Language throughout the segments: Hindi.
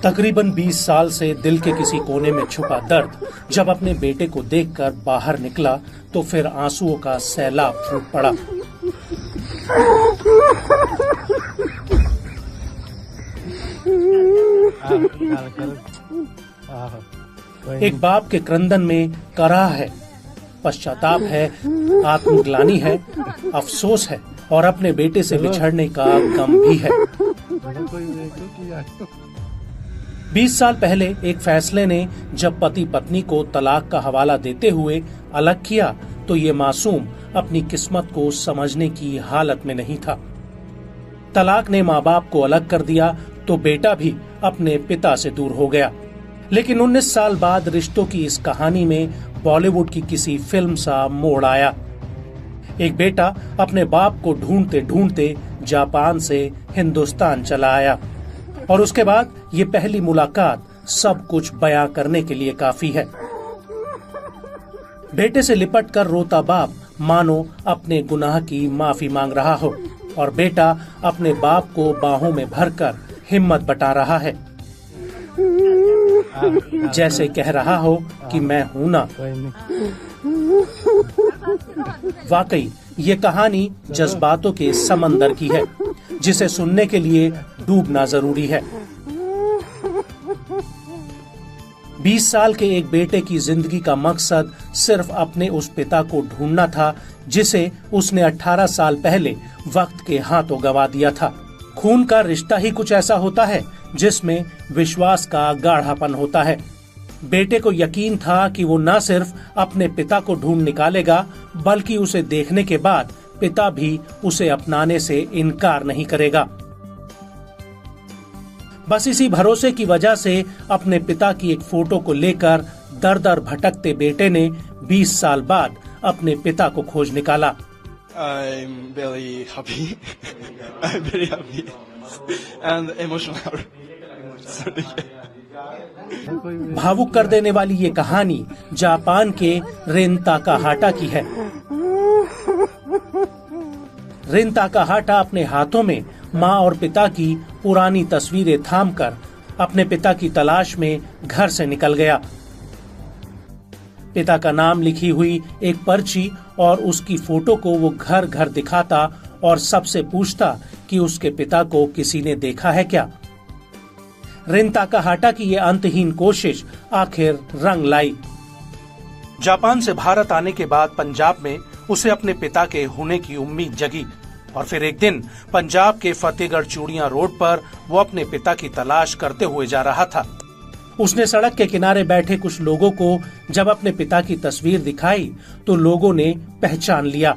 तकरीबन 20 साल से दिल के किसी कोने में छुपा दर्द जब अपने बेटे को देखकर बाहर निकला तो फिर आंसुओं का सैलाब फूट पड़ा। एक बाप के क्रंदन में कराह है, पश्चाताप है, आत्मग्लानि है, अफसोस है और अपने बेटे से बिछड़ने का गम भी है। 20 साल पहले एक फैसले ने जब पति पत्नी को तलाक का हवाला देते हुए अलग किया तो ये मासूम अपनी किस्मत को समझने की हालत में नहीं था। तलाक ने माँ बाप को अलग कर दिया तो बेटा भी अपने पिता से दूर हो गया। लेकिन 19 साल बाद रिश्तों की इस कहानी में बॉलीवुड की किसी फिल्म सा मोड़ आया। एक बेटा अपने बाप को ढूंढते ढूंढते जापान से हिंदुस्तान चला आया और उसके बाद ये पहली मुलाकात सब कुछ बयां करने के लिए काफी है। बेटे से लिपटकर रोता बाप मानो अपने गुनाह की माफी मांग रहा हो और बेटा अपने बाप को बाहों में भरकर हिम्मत बटा रहा है, जैसे कह रहा हो कि मैं हूं ना। वाकई ये कहानी जज्बातों के समंदर की है जिसे सुनने के लिए डूबना जरूरी है। 20 साल के एक बेटे की जिंदगी का मकसद सिर्फ अपने उस पिता को ढूंढना था जिसे उसने 18 साल पहले वक्त के हाथों गंवा दिया था। खून का रिश्ता ही कुछ ऐसा होता है जिसमें विश्वास का गाढ़ापन होता है। बेटे को यकीन था कि वो न सिर्फ अपने पिता को ढूंढ निकालेगा बल्कि उसे देखने के बाद पिता भी उसे अपनाने से इनकार नहीं करेगा। बस इसी भरोसे की वजह से अपने पिता की एक फोटो को लेकर दर दर भटकते बेटे ने 20 साल बाद अपने पिता को खोज निकाला। I'm very happy. I'm very happy and emotional. Sorry. भावुक कर देने वाली ये कहानी जापान के रिन ताकाहाटा की है। रिन ताकाहाटा अपने हाथों में माँ और पिता की पुरानी तस्वीरें थामकर अपने पिता की तलाश में घर से निकल गया। पिता का नाम लिखी हुई एक पर्ची और उसकी फोटो को वो घर घर दिखाता और सबसे पूछता कि उसके पिता को किसी ने देखा है क्या। रिन ताकाहाटा की ये अंतहीन कोशिश आखिर रंग लाई। जापान से भारत आने के बाद पंजाब में उसे अपने पिता के होने की उम्मीद जगी और फिर एक दिन पंजाब के फतेहगढ़ चूड़ियां रोड पर वो अपने पिता की तलाश करते हुए जा रहा था। उसने सड़क के किनारे बैठे कुछ लोगों को जब अपने पिता की तस्वीर दिखाई तो लोगों ने पहचान लिया।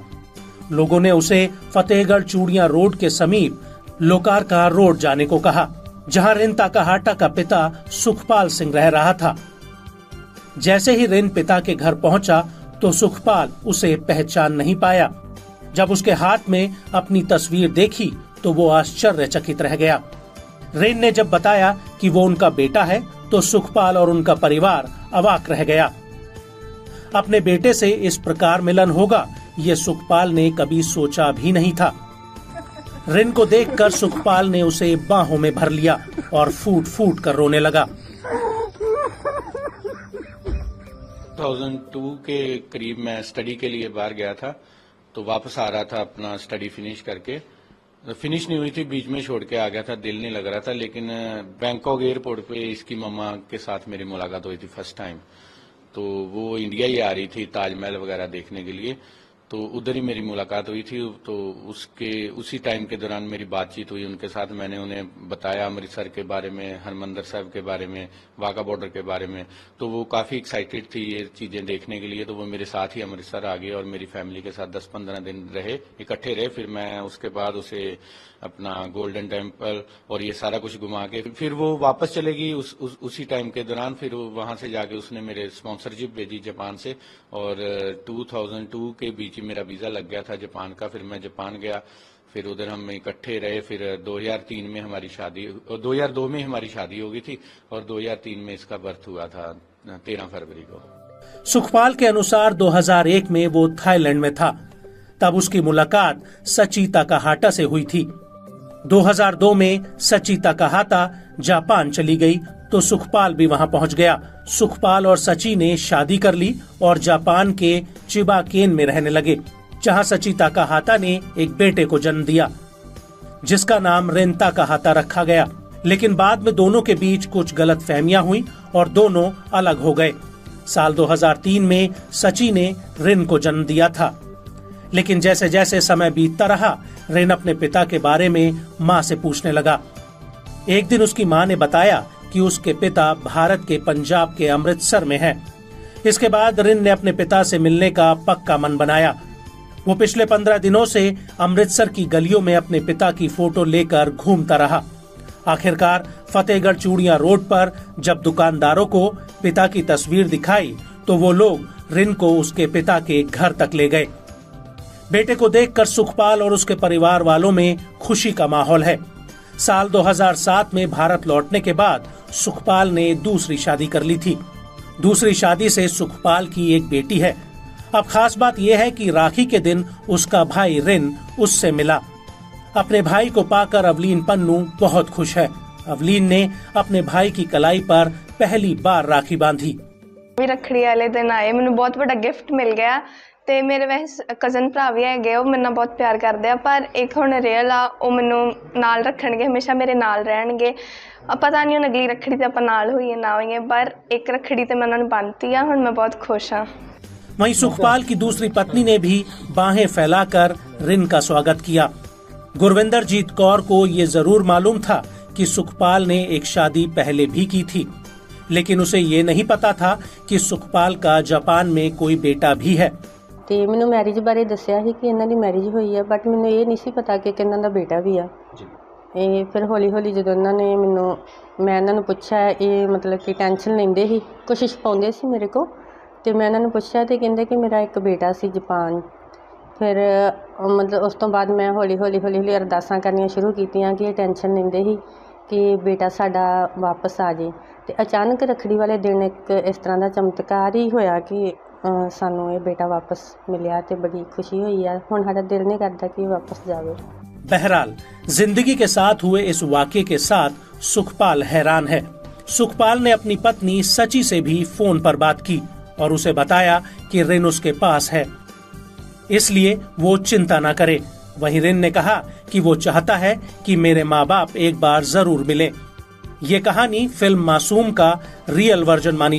लोगों ने उसे फतेहगढ़ चूड़ियां रोड के समीप लोकार्का रोड जाने को कहा, जहां रिन ताकाहाटा का पिता सुखपाल सिंह रह रहा था। जैसे ही रिन पिता के घर पहुंचा तो सुखपाल उसे पहचान नहीं पाया। जब उसके हाथ में अपनी तस्वीर देखी तो वो आश्चर्यचकित रह गया। रिन ने जब बताया कि वो उनका बेटा है तो सुखपाल और उनका परिवार अवाक रह गया। अपने बेटे से इस प्रकार मिलन होगा ये सुखपाल ने कभी सोचा भी नहीं था। रिन को देखकर सुखपाल ने उसे बाहों में भर लिया और फूट फूट कर रोने लगा। 2002 के करीब मैं स्टडी के लिए बाहर गया था, तो वापस आ रहा था अपना स्टडी फिनिश करके। फिनिश नहीं हुई थी, बीच में छोड़ के आ गया था, दिल नहीं लग रहा था। लेकिन बैंकॉक एयरपोर्ट पे इसकी मम्मा के साथ मेरी मुलाकात हुई थी फर्स्ट टाइम। तो वो इंडिया ही आ रही थी ताजमहल वगैरह देखने के लिए, तो उधर ही मेरी मुलाकात हुई थी। तो उसी टाइम के दौरान मेरी बातचीत हुई उनके साथ। मैंने उन्हें बताया अमृतसर के बारे में, हरमंदिर साहब के बारे में, वाघा बॉर्डर के बारे में। तो वो काफ़ी एक्साइटेड थी ये चीज़ें देखने के लिए। तो वो मेरे साथ ही अमृतसर आ गए और मेरी फैमिली के साथ 10-15 दिन रहे, इकट्ठे रहे। फिर मैं उसके बाद उसे अपना गोल्डन टेम्पल और ये सारा कुछ घुमा के फिर वो वापस चलेगी। उसी टाइम के दौरान फिर वहां से जाके उसने मेरे स्पॉन्सरशिप भेजी जापान से, और 2002 के बीच मेरा वीजा लग गया था जापान का। फिर मैं जापान गया, फिर उधर हम इकट्ठे रहे। फिर 2003 में हमारी शादी, 2002 में हमारी शादी हो गई थी और 2003 में इसका बर्थ हुआ था 13 फरवरी को। सुखपाल के अनुसार 2001 में वो थाईलैंड में था, तब उसकी मुलाकात सची ताकाहाटा से हुई थी। 2002 में सची ताकाहाता जापान चली गई तो सुखपाल भी वहां पहुंच गया। सुखपाल और सची ने शादी कर ली और जापान के चिबाकेन में रहने लगे, जहां सची ताकाहाता ने एक बेटे को जन्म दिया जिसका नाम रिन ताकाहाता रखा गया। लेकिन बाद में दोनों के बीच कुछ गलतफहमियां हुई और दोनों अलग हो गए। साल 2003 में सची ने रिन को जन्म दिया था, लेकिन जैसे जैसे समय बीतता रहा रिन अपने पिता के बारे में माँ से पूछने लगा। एक दिन उसकी माँ ने बताया कि उसके पिता भारत के पंजाब के अमृतसर में हैं। इसके बाद रिन ने अपने पिता से मिलने का पक्का मन बनाया। वो पिछले 15 दिनों से अमृतसर की गलियों में अपने पिता की फोटो लेकर घूमता रहा। आखिरकार फतेहगढ़ चूड़ियां रोड पर जब दुकानदारों को पिता की तस्वीर दिखाई तो वो लोग रिन को उसके पिता के घर तक ले गए। बेटे को देखकर सुखपाल और उसके परिवार वालों में खुशी का माहौल है। साल 2007 में भारत लौटने के बाद सुखपाल ने दूसरी शादी कर ली थी। दूसरी शादी से सुखपाल की एक बेटी है। अब खास बात यह है कि राखी के दिन उसका भाई रिन उससे मिला। अपने भाई को पाकर अवलीन पन्नू बहुत खुश है। अवलीन ने अपने भाई की कलाई पर पहली बार राखी बांधी। रखड़ी वाले दिन आए, मैंने बहुत बड़ा गिफ्ट मिल गया ਤੇ ਮੇਰੇ ਵੈਸੇ ਕਜ਼ਨ ਭਰਾ ਵੀ ਹੈਗੇ, ਉਹ ਮੇਰੇ ਨਾਲ ਬਹੁਤ ਪਿਆਰ ਕਰਦੇ ਆ, ਪਰ ਇੱਕ ਹੁਣ ਰੀਅਲ ਆ, ਉਹ ਮੈਨੂੰ ਨਾਲ ਰੱਖਣਗੇ, ਹਮੇਸ਼ਾ ਮੇਰੇ ਨਾਲ ਰਹਿਣਗੇ। ਪਤਾ ਨਹੀਂ ਹੁਣ ਅਗਲੀ ਰੱਖੜੀ ਤੇ ਆਪਾਂ ਨਾਲ ਹੋਈਏ ਨਾ ਹੋਈਏ, ਪਰ ਇੱਕ ਰੱਖੜੀ ਤੇ ਮੈਂ ਉਹਨਾਂ ਨੂੰ ਬੰਨ੍ਹਤੀ ਆ, ਹੁਣ ਮੈਂ बहुत खुश हाँ। वहीं सुखपाल की दूसरी पत्नी ने भी बाहें फैलाकर रिन का स्वागत किया। गुरविंदरजीत कौर को ये जरूर मालूम था कि सुखपाल ने एक शादी पहले भी की थी, लेकिन उसे ये नहीं पता था कि सुखपाल का जापान में कोई बेटा भी है। ਤੇ ਮੈਨੂੰ ਮੈਰਿਜ ਬਾਰੇ ਦੱਸਿਆ ਸੀ ਕਿ ਇਹਨਾਂ ਦੀ ਮੈਰਿਜ ਹੋਈ ਹੈ, ਬਟ ਮੈਨੂੰ ਇਹ ਨਹੀਂ ਸੀ ਪਤਾ ਕਿ ਇਹਨਾਂ ਦਾ ਬੇਟਾ ਵੀ ਆ। ਇਹ ਫਿਰ ਹੌਲੀ ਹੌਲੀ ਜਦੋਂ ਇਹਨਾਂ ਨੇ ਮੈਂ ਇਹਨਾਂ ਨੂੰ ਪੁੱਛਿਆ, ਇਹ ਮਤਲਬ ਕਿ ਟੈਨਸ਼ਨ ਲੈਂਦੇ ਸੀ, ਕੋਸ਼ਿਸ਼ ਪਾਉਂਦੇ ਸੀ ਮੇਰੇ ਕੋਲ, ਤੇ ਮੈਂ ਇਹਨਾਂ ਨੂੰ ਪੁੱਛਿਆ ਤੇ ਕਹਿੰਦੇ ਕਿ ਮੇਰਾ ਇੱਕ ਬੇਟਾ ਸੀ ਜਾਪਾਨ। ਫਿਰ ਮਤਲਬ ਉਸ ਤੋਂ ਬਾਅਦ ਮੈਂ ਹੌਲੀ ਹੌਲੀ ਅਰਦਾਸਾਂ ਕਰਨੀਆਂ ਸ਼ੁਰੂ ਕੀਤੀਆਂ ਕਿ ਇਹ ਟੈਨਸ਼ਨ ਲੈਂਦੇ ਸੀ ਕਿ ਬੇਟਾ ਸਾਡਾ ਵਾਪਸ ਆ ਜੇ। ਤੇ ਅਚਾਨਕ ਰੱਖੜੀ ਵਾਲੇ ਦਿਨ ਇੱਕ ਇਸ ਤਰ੍ਹਾਂ ਦਾ ਚਮਤਕਾਰ ਹੀ ਹੋਇਆ ਕਿ ਸਾਨੂੰ ਇਹ बेटा वापस मिलिया ते बड़ी खुशी हुई है। हुण साडा दिल नहीं करता कि वापस जावे। बहरहाल जिंदगी के साथ हुए इस वाक़े के साथ सुखपाल हैरान है। सुखपाल ने अपनी पत्नी सची से भी फोन पर बात की और उसे बताया कि रिन उसके पास है, इसलिए वो चिंता न करे। वहीं रिन ने कहा कि वो चाहता है कि मेरे माँ बाप एक बार जरूर मिले। ये कहानी फिल्म मासूम का रियल वर्जन मानी